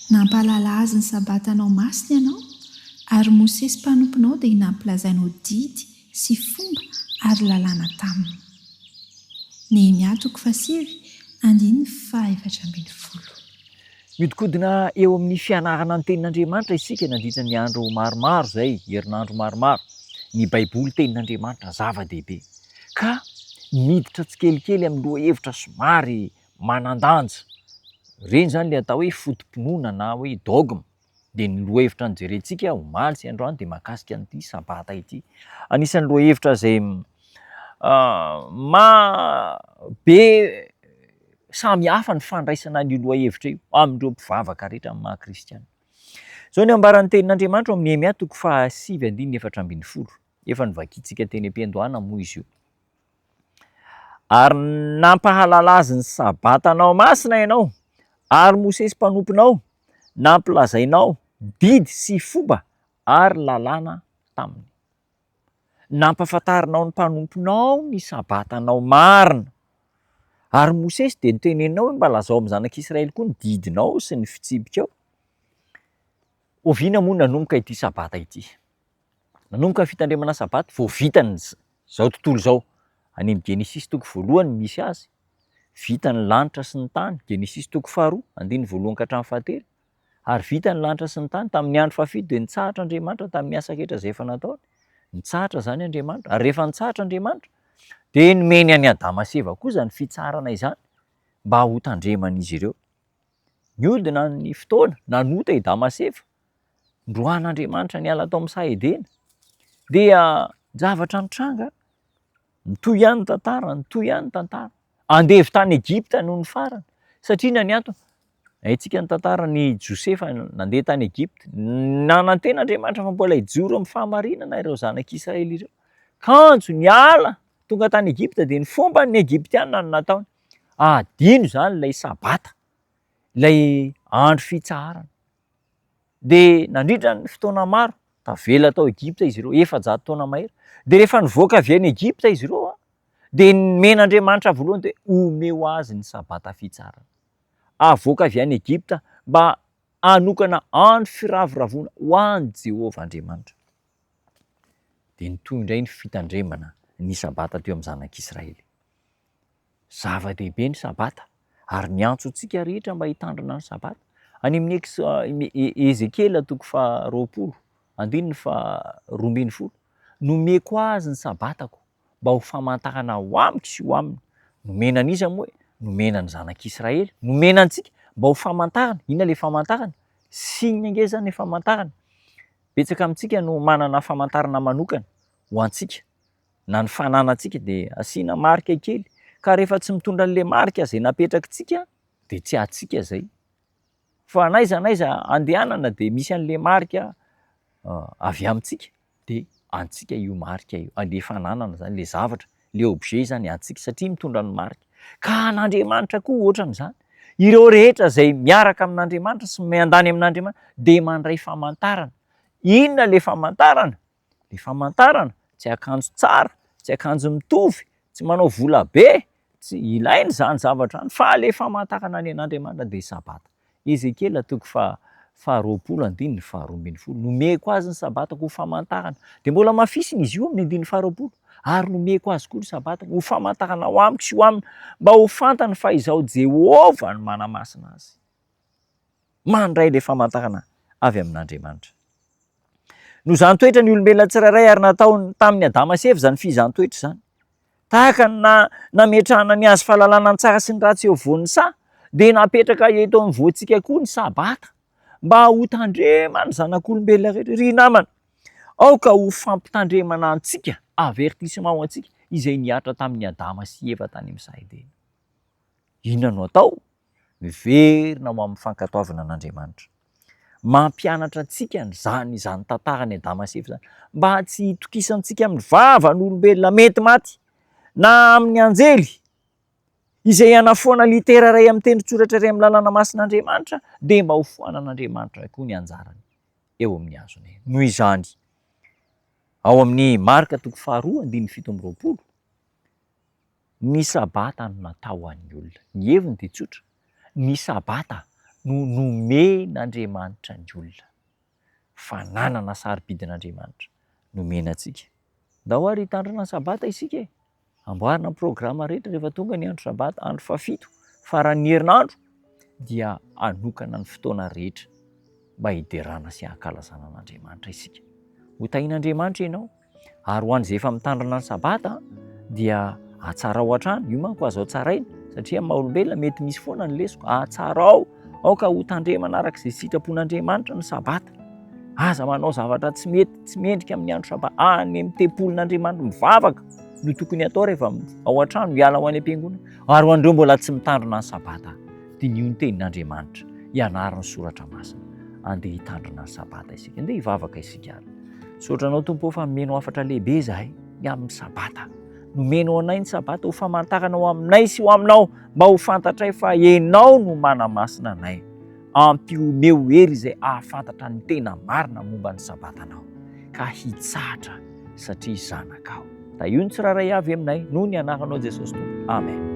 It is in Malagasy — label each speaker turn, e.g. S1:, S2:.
S1: Nampahalala azy ny sabatanao masina ianao, ary Mosesy mpanomponao dia nampilazainao didy sy fomba ary lalàna taminy. Nehemia 4:1-12.
S2: Miodikodina eo amin'ny fianarana ny tenin'Andriamanitra isika nandritra ny andro maromaro izay, herinandro maromaro. Ny baiboly tenin'Andriamanitra zava-dehibe. Ka miditra tsikelikely amin'ny lohahevitra somary manan-danja. Ireny zany ilay atao hoe fotom-pinoana na hoe dogma. Dia ny lohahevitra ny jerentsika omaly sy androany dia mahakasika an'ity sabata ity. Anisan'ny lohahevitra izay be samy hafa ny fandraisana ny lohahevitra io amin'ireo mpivavaka rehetra amin'ny maha-kristiana. Zao ny ambaran'ny tenin'Andriamanitra amin'ny Nehemia 7:7-12. Efa nivakiantsika teny am-piandohana moa izy io. Ary nampahalala azy ny sabatanao masina ianao, ary Mosesy mpanomponao nampilazainao didy sy fomba ary lalàna taminy. Nampahafantarinao ny mpanomponao ny sabatanao marina. Ary Mosesy dia nitenenao hoe mba lazao amin'ny zanak'Israely koa ny didinao sy ny fitsipikao. Oviana moa nanomboka ity sabata ity. Nanomboka fitandremana sabata vao vitany izao tontolo izao. Any amin'ny Genesis 1 misy azy. Vita ny lanitra sy ny tany, Genesis 2, 1:1-7. Ary vita ny lanitra sy ny tany tamin'ny andro fafito dia nitsahatra Andriamanitra tamin'ny asa rehetra izay efa nataony. Nitsahatra zany Andriamanitra. Ary rehefa nitsahatra Andriamanitra dia nomeny any Adama sy Eva koa izany fitsarana izany mba ho tandreman'izy ireo. Niodina ny fotoana, nanota i Adama sy Eva, ndroan'Andriamanitra niala tao amin'ny Sahedena. Dia zavatra nitranga, nitoy ihany ny tantara, nitoy ihany ny tantara. Andevy tany Egipta no ny farany. Satria na ny antony, haintsika ny tantaran'ny Josefa nandeha tany Egipta. Nanantena Andriamanitra fa mbola hijoro amin'ny fahamarinana ireo zanak'Israely ireo. Kanjo niala tonga tany Egipta dia ny fomban'ny Egiptiana no nataony. Adino zany ilay sabata, ilay andro fitsaharana. Dia nandritra ny fotoana maro, tavela tao Egipta izy ireo, 400 taona mahery. Dia rehefa nivoaka avy any Egipta izy ireo, dia nomen'Andriamanitra voalohany dia omeo azy ny sabata fitsarana. Avoaka avy any Egipta mba hanokana andro firavoravoana ho an'i Jehovah Andriamanitra. Dia nitoy indray ny fitandremana ny sabata teo amin'ny zanak'Israely. Zava-dehibe ny sabata ary miantso antsika rehetra mba hitandrina ny sabata. Any amin'ny Ezekiel 20:12-20. Nomeko azy ny sabatako mba ho famantarana ho amiko sy ho aminy. Nomena an'iza moa? Nomena ny zanak'Israely. Nomena antsika mba ho famantarana. Inona ilay famantarana? Signe angeza ny famantarana. Betsaka amintsika no manana famantarana manokana ho antsika. Na ny fananantsika dia asiana marika kely. Ka rehefa tsy mitondra an'ilay marika izay napetrakitsika dia tsy atsika izay. Fa naiza andehanana dia misy an'ilay marika avy amintsika dia antsika io marika io. Ilay fananana zany, ilay zavatra, ilay objet zany antsika satria mitondra ny marika. Ka n'Andriamanitra koa ohatran'izany. Ireo rehetra izay miaraka amin'Andriamanitra sy mandany amin'Andriamanitra dia mandray famantarana. Inona ilay famantarana? Ilay famantarana tsy akanjo tsara, tsy akanjo mitovy, tsy manao vola be, tsy ilainy zany zavatra any, fa ilay famantarana ny an'Andriamanitra dia sabata. Ezekiel 2:20-2. Nomeko azy ny sabatako ho famantarana. Dia mbola mafisina izy io amin'ny 2:20. Ary nomeko azy koa ny sabatako ho famantarana ho amiko sy ho aminy mba ho fantany fa izaho Jehovah no manamasina azy. Mandray ilay famantarana avy amin'Andriamanitra. No izany toetra ny olombelona tsirairay ary natao tamin'ny Adama sy Eva zany fizany toetra zany. Tahaka nametrahana ny azy fahalalana ny tsara sy ny ratsy eo voan'ny saha, dia napetraka eto amin'ny voantsika koa ny sabata mba ho tandremana zanak'olombelona rehetra. Ry namana, aoka ho fampitandremana antsika, avertissement ho antsika izay niatra tamin'ny Adama sy Eva tany amin'ny Sahedena. Inona no atao? Miverina ho amin'ny fankatoavana an'Andriamanitra. Mampianatra antsika izany tantarany Adama sy Eva zany, mba tsy hitokisantsika amin'ny vavan'olombelona mety maty na amin'ny anjely izay anafoana litera iray amin'ny tendrin-tsoratra iray amin'ny lalàna masin'Andriamanitra, dia mba ho foanan'Andriamanitra koa ny anjarany eo amin'ny azony. Noho izany, ao amin'ny Marka 2:2-7, ny sabata no natao an'ny olona. Ny heviny dia tsotra. Ny sabata no nomen'Andriamanitra ny olona. Fananana sarobidin'Andriamanitra nomenantsika. Ndao ary hitandrina ny sabata isika e. Amboarina ny programa rehetra rehefa tonga ny andro sabata, andro fafito faran'ny herinandro, dia anokana ny fotoana rehetra mba hiderana sy hankalazana an'Andriamanitra isika. Ho tahian'Andriamanitra ianao, ary ho an'izay efa mitandrina ny sabata dia atsara ao an-trano. Io manko azo tsaraina satria maha-olombelona mety misy foana ny lesoko. Atsara ao ka ho tandremana arak'izay sitrapon'Andriamanitra ny sabata. Aza manao zavatra tsy mety, tsy mendrika amin'ny andro sabata, any amin'ny tempolin'Andriamanitra mivavaka no tokony atao rehefa ao an-trano hiala ho any am-piangonana. Ary ho an'ireo mbola tsy mitandrina ny sabata, dia ny tenin'Andriamanitra ianarany soratra masina, andeha hitandrina ny sabata isika, andeha hivavaka isika ary. Saotranao Tompo fa nomeno hafatra lehibe izahay amin'ny sabata. Nomeno anay ny sabata ho famantarana ho aminay sy ho aminao, mba ho fantatray fa ianao no manamasina anay. Ampioneo hery izay ahafantatra ny tena marina momba ny sabatanao, ka hitsahatra satria zanakao. Da io ny tsiraray avy aminay, noho ny anaranao Jesosy Tompo. Amen.